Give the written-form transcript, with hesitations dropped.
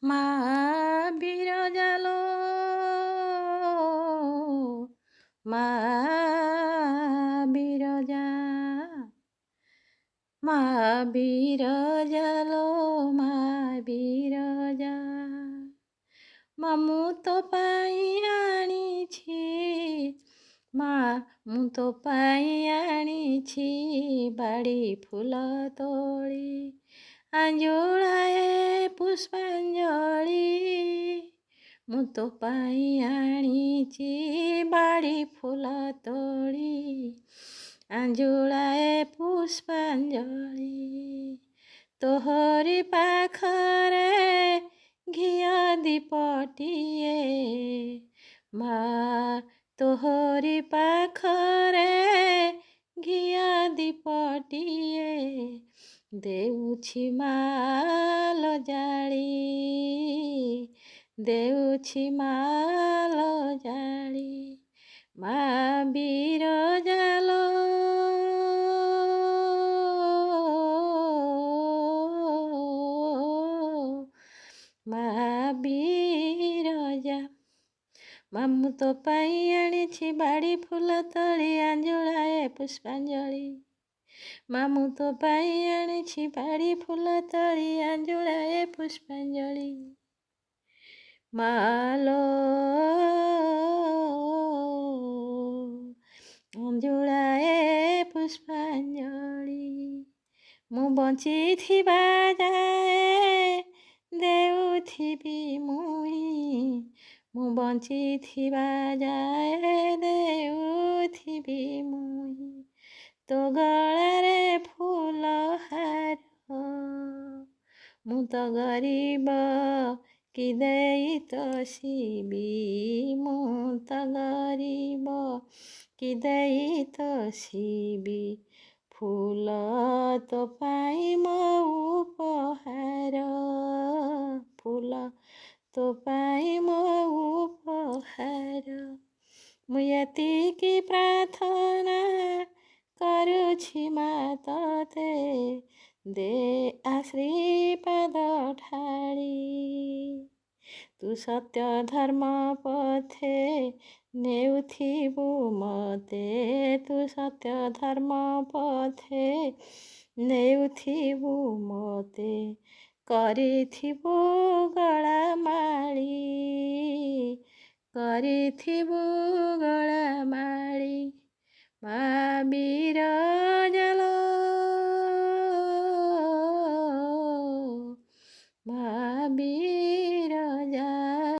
ମା ବିରଜାଲୋ ମା ବିରଜା ମା ବିରଜାଲୋ ମା ବିରଜା ମା ମୁଁ ତୋ ପାଇଁ ଆଣିଛି ମା ମୁଁ ତୋ ପାଇଁ ଆଣିଛି ବାଡ଼ି ଫୁଲ ତୋଳି ଆଞ୍ଜୁଳାଏ ପୁଷ୍ପାଞ୍ଜଳି ମୁଁ ତୋ ପାଇଁ ଆଣିଛି ବାଡ଼ି ଫୁଲ ତୋଳି ଆଞ୍ଜୁଳାଏ ପୁଷ୍ପାଞ୍ଜଳି ତୋହରି ପାଖରେ ଘିଅ ଦୀପଟିଏ ମା ତୋହରି ପାଖରେ ଘିଅ ଦୀପଟିଏ ଦେଉଛି ମାଲ ଜାଳି ଦେଉଛି ମାଲ ଜାଳି ମା ବିରଜାଲୋ ମା ବିରଜା ମା ମୁଁ ତୋ ପାଇଁ ଆଣିଛି ବାଡ଼ି ଫୁଲ ତୋଳି ଆଞ୍ଜୁଳାଏ ପୁଷ୍ପାଞ୍ଜଳି ମା ମୁଁ ତୋ ପାଇଁ ଆଣିଛି ବାଡ଼ି ଫୁଲ ତୋଳି ଆଞ୍ଜୁଳାଏ ପୁଷ୍ପାଞ୍ଜଳି ମାଲୋ ଆଞ୍ଜୁଳାଏ ପୁଷ୍ପାଞ୍ଜଳି ମୁଁ ବଞ୍ଚିଥିବା ଯାଏ ଦେଉଥିବି ମୁଇଁ ମୁଁ ବଞ୍ଚିଥିବା ଯାଏ ଦେଉଥିବି ମୁଇଁ ତୋ ଗଳାରେ ଫୁଲ ହାର ମୁଁ ତ ଗରିବ କି ଦେଇ ତୋଷିବି ମୁଁ ତ ଗରିବ କି ଦେଇ ତୋଷିବି ଫୁଲ ତୋ ପାଇଁ ମୋ ଉପହାର ଫୁଲ ତୋ ପାଇଁ ମୋ ଉପହାର ମୁଁ ଏତିକି ପ୍ରାର୍ଥନା କରୁଛି ମା ତତେ ଦେ ଆଶ୍ରୀପାଦ ଢାଳି ତୁ ସତ୍ୟ ଧର୍ମ ପଥେ ନେଉଥିବୁ ମତେ ତୁ ସତ୍ୟ ଧର୍ମ ପଥେ ନେଉଥିବୁ ମତେ କରିଥିବୁ ଗଳା ମାଳି କରିଥିବୁ ଗଳା ମାଳି ମା ବିରଜାଲୋ ମା